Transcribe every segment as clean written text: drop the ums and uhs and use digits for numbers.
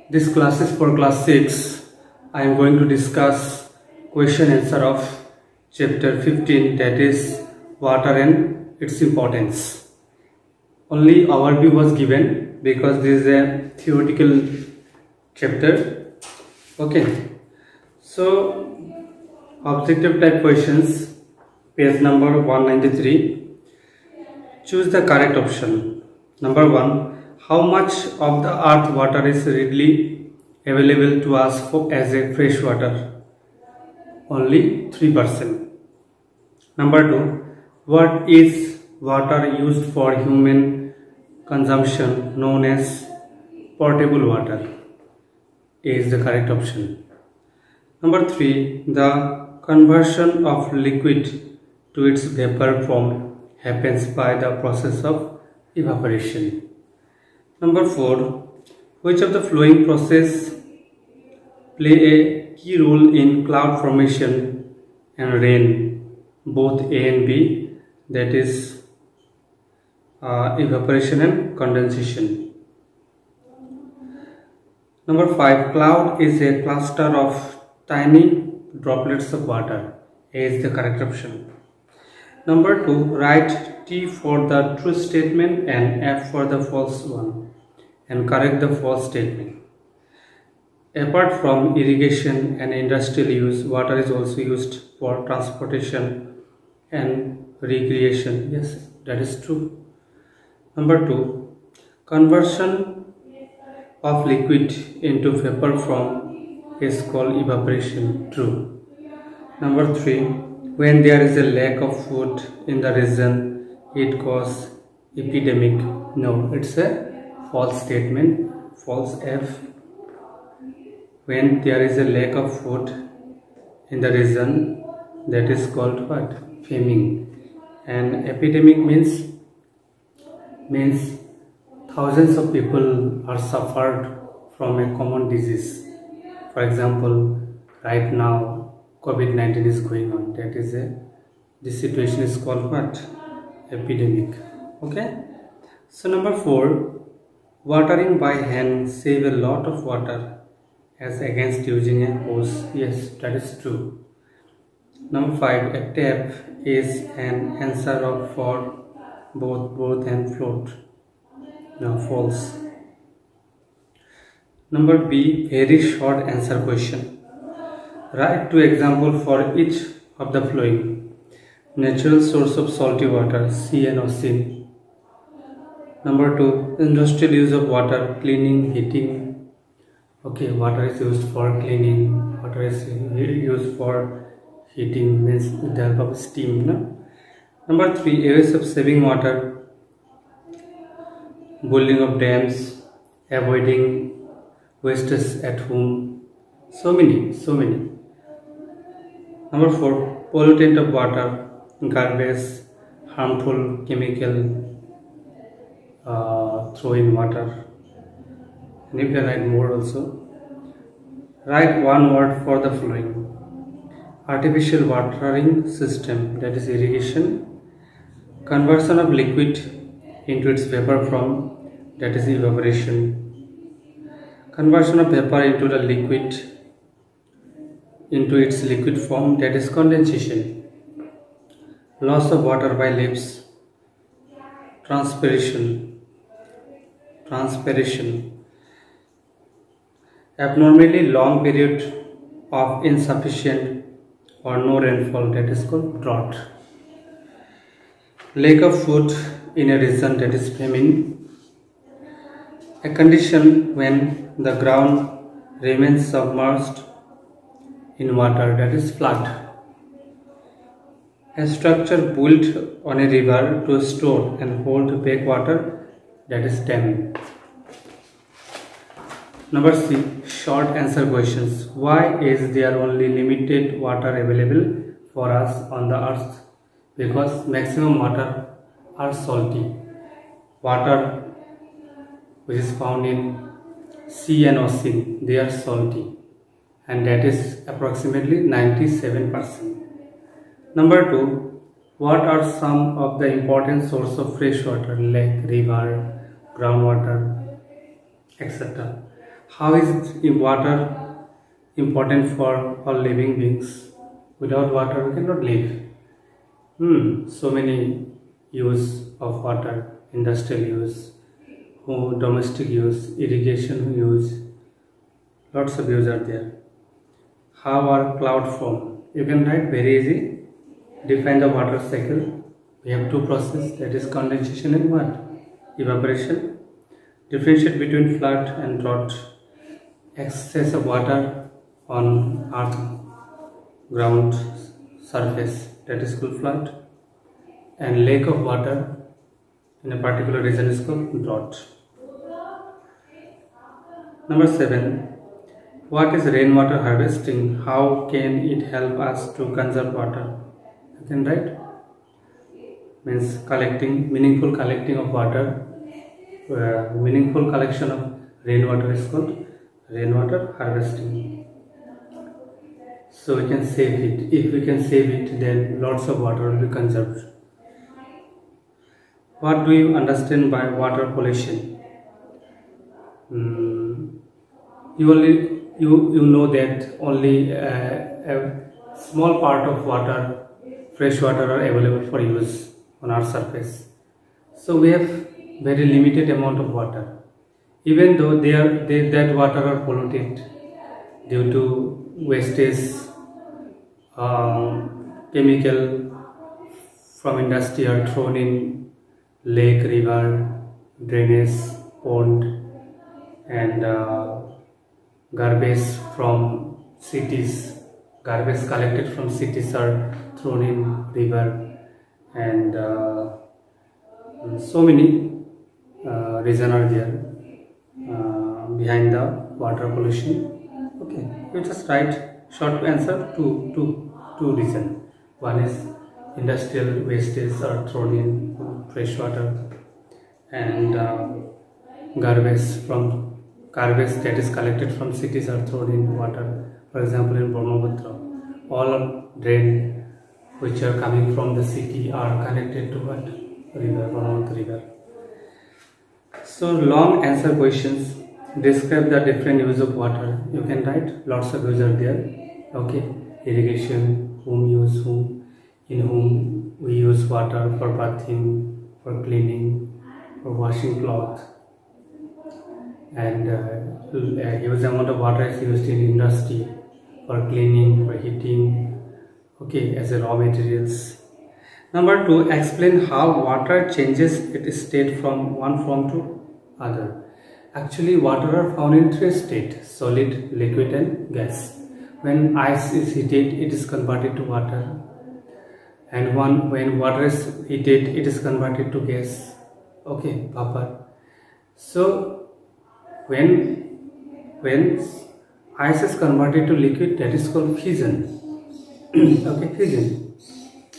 This class is for class 6. I am going to discuss question answer of chapter 15, that is water and its importance. Only overview was given because this is a theoretical chapter. Okay. So objective type questions, page number 193. Choose the correct option. Number 1. How much of the earth water is readily available to us as a fresh water? Only 3%. Number 2. What is water used for human consumption known as potable water? A is the correct option. Number 3. The conversion of liquid to its vapor form happens by the process of evaporation. Number 4. Which of the following process play a key role in cloud formation and rain, both A and B, that is evaporation and condensation. Number 5. Cloud is a cluster of tiny droplets of water. A is the correct option. Number 2. Write T for the true statement and F for the false one and correct the false statement. Apart from irrigation and industrial use, water is also used for transportation and recreation. Yes, that is true. Number 2. Conversion of liquid into vapor form is called evaporation. True. Number 3. When there is a lack of food in the region, it causes epidemic. No, it's a false statement. False F. When there is a lack of food in the region, that is called what? Famine. And epidemic means thousands of people are suffered from a common disease. For example, right now COVID-19 is going on. This situation is called what? Epidemic. Okay. So number 4. Watering by hand save a lot of water as against using a hose. Yes, that is true. Number 5. A tap is an answer for both and float. No, false. Number B. Very short answer question. Write 2 examples for each of the following. Natural source of salty water, sea and ocean. Number 2. Industrial use of water, cleaning, heating. Okay, water is used for cleaning, water is used for heating, means with the help of steam. No? Number 3. Areas of saving water, building of dams, avoiding wastes at home. So many. Number 4. Pollutant of water, garbage, harmful chemical throw in water. And you can write more also. Write 1 word for the following. Artificial watering system, that is irrigation. Conversion of liquid into its vapor form, that is evaporation. Conversion of vapor into the liquid into its liquid form, that is condensation. Loss of water by leaves, transpiration. Abnormally long period of insufficient or no rainfall, that is called drought. Lack of food in a region, that is famine. A condition when the ground remains submerged in water, that is flood. A structure built on a river to store and hold back water, that is dam. Number C. Short answer questions. Why is there only limited water available for us on the earth? Because maximum water are salty. Water which is found in sea and ocean, they are salty, and that is approximately 97%. Number 2. What are some of the important sources of fresh water, lake, river, groundwater, etc.? How is water important for all living beings? Without water, we cannot live. So many use of water: industrial use, domestic use, irrigation use. Lots of use are there. How are cloud formed? You can write very easy. Define the water cycle. We have two processes, that is condensation and what? Evaporation. Differentiate between flood and drought. Excess of water on earth, ground surface, that is called flood, and lack of water in a particular region is called drought. Number 7. What is rainwater harvesting? How can it help us to conserve water? You can write. Means collecting, meaningful collecting of water. Meaningful collection of rainwater is called rainwater harvesting. So we can save it. If we can save it, then lots of water will be conserved. What do you understand by water pollution? You know that only a small part of water, fresh water, are available for use on our surface. So we have very limited amount of water. Even though that water are polluted due to wastage, chemical from industry are thrown in lake, river, drainage, pond, and garbage from cities, garbage collected from cities are thrown in river, and so many reasons are there behind the water pollution. Okay, you just write short answer two reasons. One is industrial wastes are thrown in fresh water, and garbage that is collected from cities are thrown in water. For example, in Brahmaputra, all drain which are coming from the city are connected to what? River, Brahmaputra river. So long answer questions. Describe the different use of water. You can write, lots of use are there. Okay, irrigation, whom use whom, in whom we use water for bathing, for cleaning, for washing cloth, and a huge amount of water is used in industry for cleaning, for heating, okay, as a raw materials. Number 2, explain how water changes its state from one form to other. Actually, water are found in 3 states: solid, liquid, and gas. When ice is heated, it is converted to water, and when water is heated, it is converted to gas. Okay, vapor. So when ice is converted to liquid, that is called fission. Okay, fission.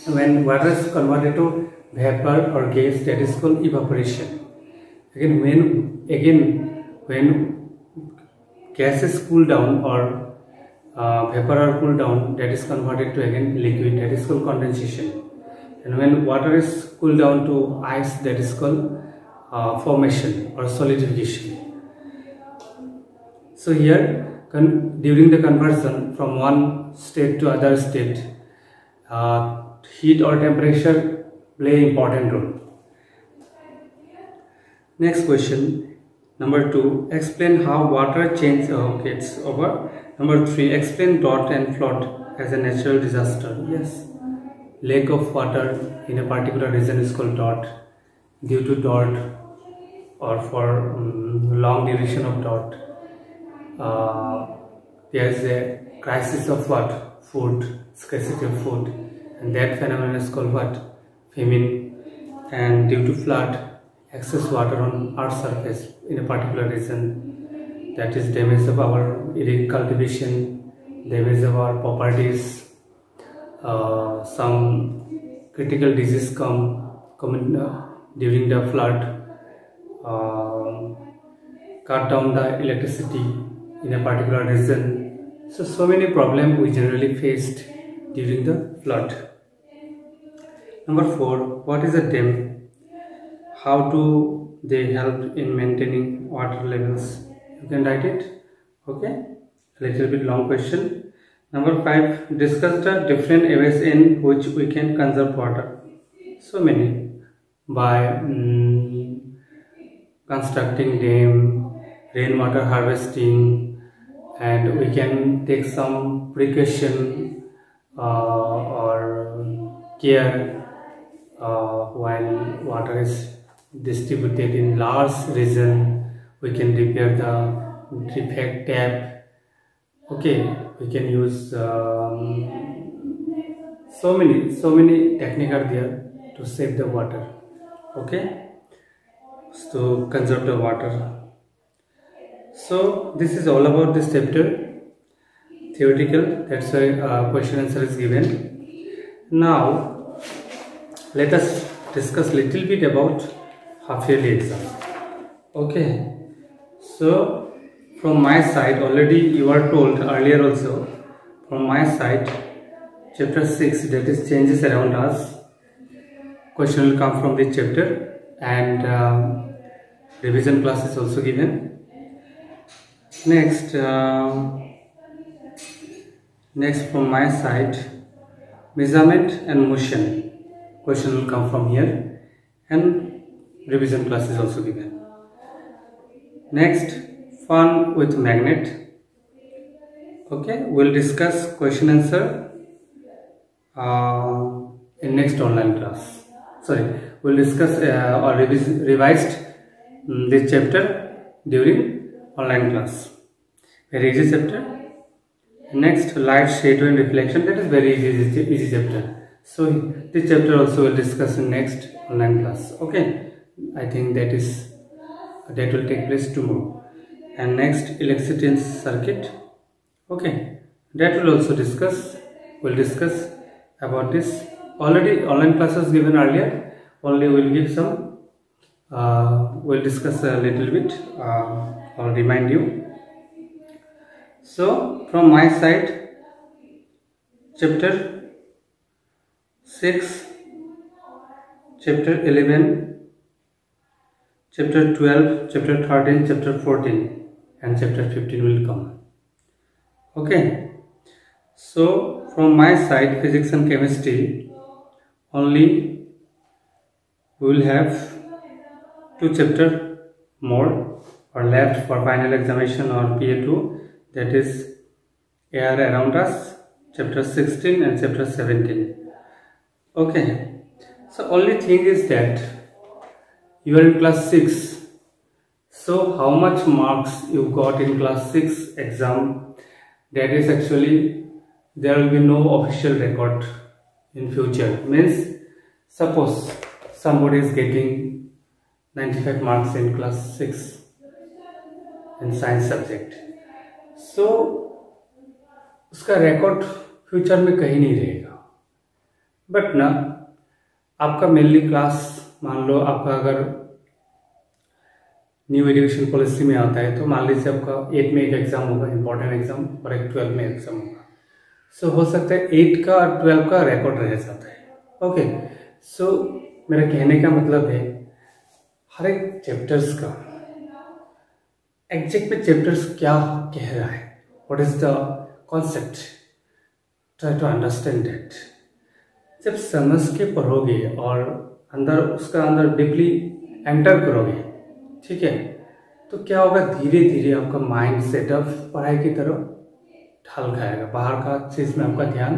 When water is converted to vapor or gas, that is called evaporation. When gas is cooled down or vapor are cooled down, that is converted to again liquid, that is called condensation. And when water is cooled down to ice, that is called formation or solidification. So here, during the conversion from one state to other state, heat or temperature play important role. Next question, number 2, explain how water changes. Okay, it's over. Number 3, explain drought and flood as a natural disaster. Yes, lack of water in a particular region is called drought. Due to drought or for long duration of drought, there is a crisis of what? Food, scarcity of food, and that phenomenon is called what? Famine. And due to flood, excess water on earth's surface in a particular region, that is damage of our cultivation, damage of our properties, some critical disease come during the flood, cut down the electricity in a particular region. So many problems we generally faced during the flood. Number 4, what is a dam? How do they help in maintaining water levels? You can write it. Okay, a little bit long question. Number 5, discuss the different ways in which we can conserve water. So many, by constructing dam, rainwater harvesting, and we can take some precaution or care while water is distributed in large region. We can repair the defect tap. Okay, we can use so many techniques are there to save the water. Okay, so conserve the water. So this is all about this chapter, theoretical. That's why question answer is given. Now let us discuss little bit about half yearly exam. Okay, so from my side, already you are told earlier also, from my side, chapter 6, that is changes around us, question will come from this chapter, and revision class is also given. Next from my side, measurement and motion, question will come from here, and revision class is also given. Next, fun with magnet. Okay, we'll discuss question answer in next online class. Sorry, we'll discuss or revised this chapter during online class. Very easy chapter. Next, light, shadow and reflection. That is very easy chapter. So this chapter also we'll discuss in next online class. Okay, I think that will take place tomorrow. And next, electricity and circuit. Okay, that will also discuss. We'll discuss about this. Already online classes given earlier. Only we'll give some. We'll discuss a little bit. I'll remind you. So from my side, chapter 6, chapter 11, chapter 12, chapter 13, chapter 14 and chapter 15 will come. Okay, so from my side, physics and chemistry, only we will have 2 chapters more or left for final examination or PA2, that is air around us, chapter 16 and chapter 17. Okay, so only thing is that you are in class 6. So how much marks you got in class 6 exam, that is actually there will be no official record in future. Means suppose somebody is getting 95 marks in class 6 in science subject, so उसका record future में कहीं नहीं रहेगा. But ना आपका mainly class, मान लो आपका अगर न्यू एजुकेशन पॉलिसी में आता है तो मान लीजिए आपका 8 में एक एग्जाम होगा, इंपॉर्टेंट एग्जाम, और एक 12 में एग्जाम होगा. सो हो सकता है 8 का और 12 का रिकॉर्ड रह जाता है. ओके, सो मेरा कहने का मतलब है हर एक चैप्टर्स का एग्जैक्ट में चैप्टर्स क्या कह रहा है, what is the concept, try to understand that. जब समझ के पढ़ोगे और उसका अंदर डीपली एंटर करोगे, ठीक है, तो क्या होगा, धीरे धीरे आपका माइंड सेटअप पढ़ाई की तरफ ढल खाएगा. बाहर का चीज़ में आपका ध्यान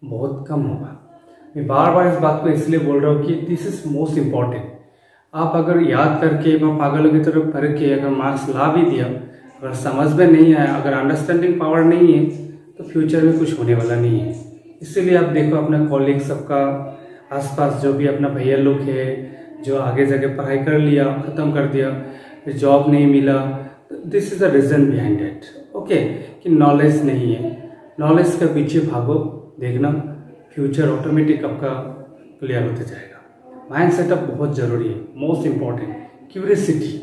बहुत कम होगा. मैं बार बार इस बात को इसलिए बोल रहा हूँ कि दिस इज मोस्ट इम्पॉर्टेंट. आप अगर याद करके पागलों की तरफ पढ़ के अगर मार्क्स ला भी दिया, अगर समझ में नहीं आया, अगर अंडरस्टैंडिंग पावर नहीं है, तो फ्यूचर में कुछ होने वाला नहीं है. इसीलिए आप देखो अपना कॉलीग सबका आसपास जो भी अपना भैया लोग है जो आगे जाके पढ़ाई कर लिया, ख़त्म कर दिया, जॉब नहीं मिला, this is the reason behind it. Okay, कि नॉलेज नहीं है. नॉलेज के पीछे भागो, देखना फ्यूचर ऑटोमेटिक आपका क्लियर होते जाएगा. माइंड सेटअप बहुत ज़रूरी है, मोस्ट इम्पॉर्टेंट. क्यूरियसिटी,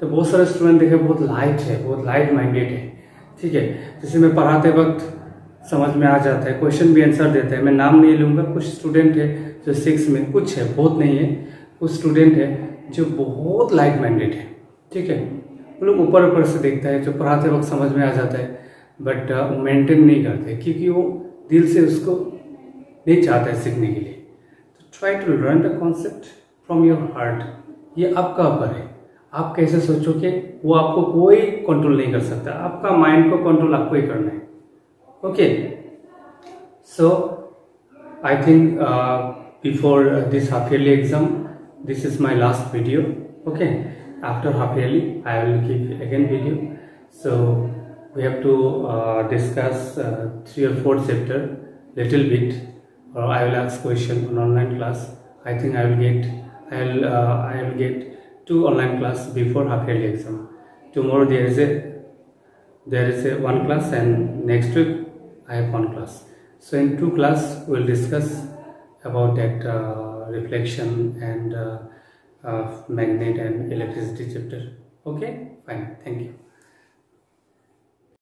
तो बहुत सारे स्टूडेंट देखे बहुत लाइट है, बहुत लाइट माइंडेड है, ठीक है. जैसे मैं पढ़ाते वक्त समझ में आ जाता है, क्वेश्चन भी आंसर देता है. मैं नाम नहीं लूँगा, कुछ स्टूडेंट है जो 6 में, कुछ है, बहुत नहीं है, कुछ स्टूडेंट है जो बहुत लाइट माइंडेड है, ठीक है. वो लोग ऊपर ऊपर से देखता है, जो पढ़ाते वक्त समझ में आ जाता है, बट मेंटेन नहीं करते क्योंकि वो दिल से उसको नहीं चाहता है सीखने के लिए। तो try to learn the concept from your heart. ये आपका ऊपर है, आप कैसे सोचोगे वो आपको कोई कंट्रोल नहीं कर सकता, आपका माइंड को कंट्रोल आपको ही करना है। Okay, so I think before this half yearly exam this is my last video. Okay, after half yearly I will give again video. So we have to discuss 3 or 4 chapter little bit, or I will ask question on online class. I think I will get 2 online class before half yearly exam. Tomorrow there is a 1 class, and next week I have 1 class. So in 2 class we will discuss about that reflection and magnet and electricity chapter. Okay, fine, thank you.